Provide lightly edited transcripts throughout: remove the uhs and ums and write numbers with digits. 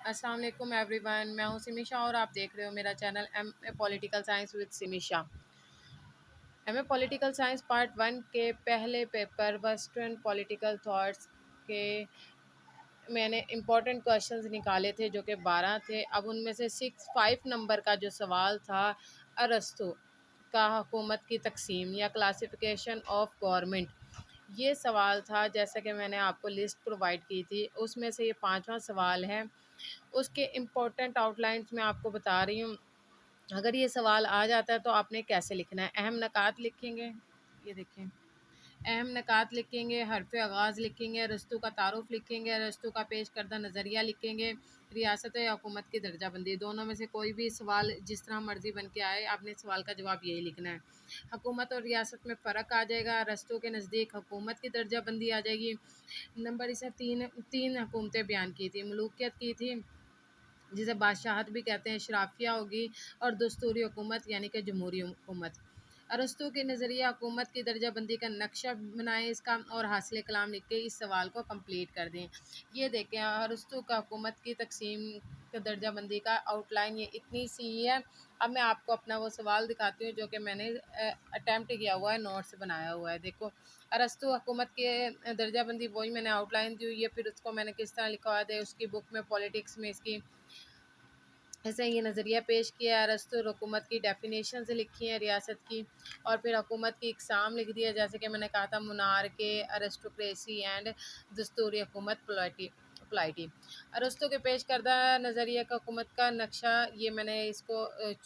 السلام علیکم every one, میں ہوں سمی شاہ اور آپ دیکھ رہے ہو میرا channel M A political science with Sumi Shah. M A political science part 1 کے پہلے پیپر ویسٹرن پولیٹیکل تھاٹس کے میں نے امپورٹنٹ کوشچنز نکالے تھے جو کہ 12 تھے۔ اب ان میں سے 5 نمبر کا جو سوال تھا ارسطو کا حکومت کی تقسیم یا کلاسیفیکیشن آف گورنمنٹ، یہ سوال تھا جیسا کہ میں نے آپ کو لسٹ پرووائڈ کی تھی، اس میں سے یہ 5واں سوال ہے۔ اس کے امپورٹنٹ آؤٹ لائنس میں آپ کو بتا رہی ہوں۔ اگر یہ سوال آ جاتا ہے تو آپ نے کیسے لکھنا ہے؟ اہم نکات لکھیں گے، یہ دیکھیں، اہم نکات لکھیں گے، حرف آغاز لکھیں گے، ارسطو کا تعارف لکھیں گے، ارسطو کا پیش کردہ نظریہ لکھیں گے، ریاست یا حکومت کی درجہ بندی۔ دونوں میں سے کوئی بھی سوال جس طرح مرضی بن کے آئے، آپ نے سوال کا جواب یہی لکھنا ہے۔ حکومت اور ریاست میں فرق آ جائے گا۔ ارسطو کے نزدیک حکومت کی درجہ بندی آ جائے گی۔ نمبر اسے تین حکومتیں بیان کی تھی، ملوکیت کی تھی جسے بادشاہت بھی کہتے ہیں، اشرافیہ ہوگی، اور دستوری حکومت یعنی کہ جمہوری حکومت۔ ارسطو کے نظریہ حکومت کی درجہ بندی کا نقشہ بنائیں اس کا، اور حاصل کلام لکھ کے اس سوال کو کمپلیٹ کر دیں۔ یہ دیکھیں ارسطو کا حکومت کی تقسیم درجہ بندی کا آؤٹ لائن یہ اتنی سی ہی ہے۔ اب میں آپ کو اپنا وہ سوال دکھاتی ہوں جو کہ میں نے اٹیمپٹ کیا ہوا ہے، نوٹ سے بنایا ہوا ہے۔ دیکھو ارسطو حکومت کے درجہ بندی وہی میں نے آؤٹ لائن دی ہوئی ہے، پھر اس کو میں نے کس طرح لکھا ہوا ہے، اس کی بک میں پولیٹکس میں اس کی ایسے یہ نظریہ پیش کیا ہے۔ ارسطو حکومت کی ڈیفینیشنز لکھی ہیں ریاست کی، اور پھر حکومت کی اقسام لکھ دیا، جیسے کہ میں نے کہا تھا مونارکی، ارسٹوکریسی اینڈ دستوری حکومت، پولائٹی۔ ارسطو کے پیش کردہ نظریہ کا حکومت کا نقشہ، یہ میں نے اس کو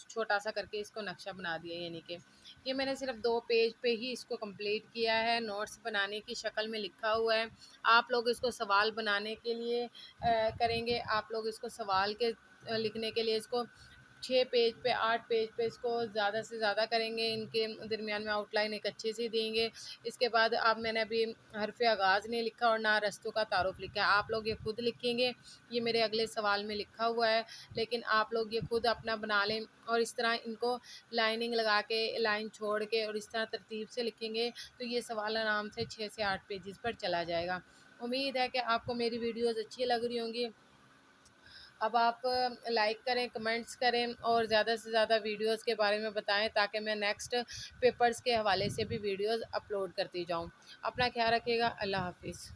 چھوٹا سا کر کے اس کو نقشہ بنا دیا، یعنی کہ یہ میں نے صرف 2 پیج پہ ہی اس کو کمپلیٹ کیا ہے، نوٹس بنانے کی شکل میں لکھا ہوا ہے۔ آپ لوگ اس کو سوال بنانے کے لیے کریں گے، آپ لوگ اس کو سوال کے لکھنے کے لیے اس کو 6 پیج پہ 8 پیج پہ اس کو زیادہ سے زیادہ کریں گے، ان کے درمیان میں آؤٹ لائن ایک اچھی سی دیں گے۔ اس کے بعد اب میں نے ابھی حرف آغاز نہیں لکھا اور نہ ارسطو کا تعارف لکھا ہے، آپ لوگ یہ خود لکھیں گے، یہ میرے اگلے سوال میں لکھا ہوا ہے، لیکن آپ لوگ یہ خود اپنا بنا لیں، اور اس طرح ان کو لائننگ لگا کے لائن چھوڑ کے اور اس طرح ترتیب سے لکھیں گے تو یہ سوال آرام سے 6 سے 8 پیجز پر چلا جائے گا۔ امید ہے کہ آپ کو میری ویڈیوز اچھی لگ رہی ہوں گی۔ اب آپ لائک کریں، کمنٹس کریں، اور زیادہ سے زیادہ ویڈیوز کے بارے میں بتائیں تاکہ میں نیکسٹ پیپرز کے حوالے سے بھی ویڈیوز اپلوڈ کرتی جاؤں۔ اپنا خیال رکھیے گا، اللہ حافظ۔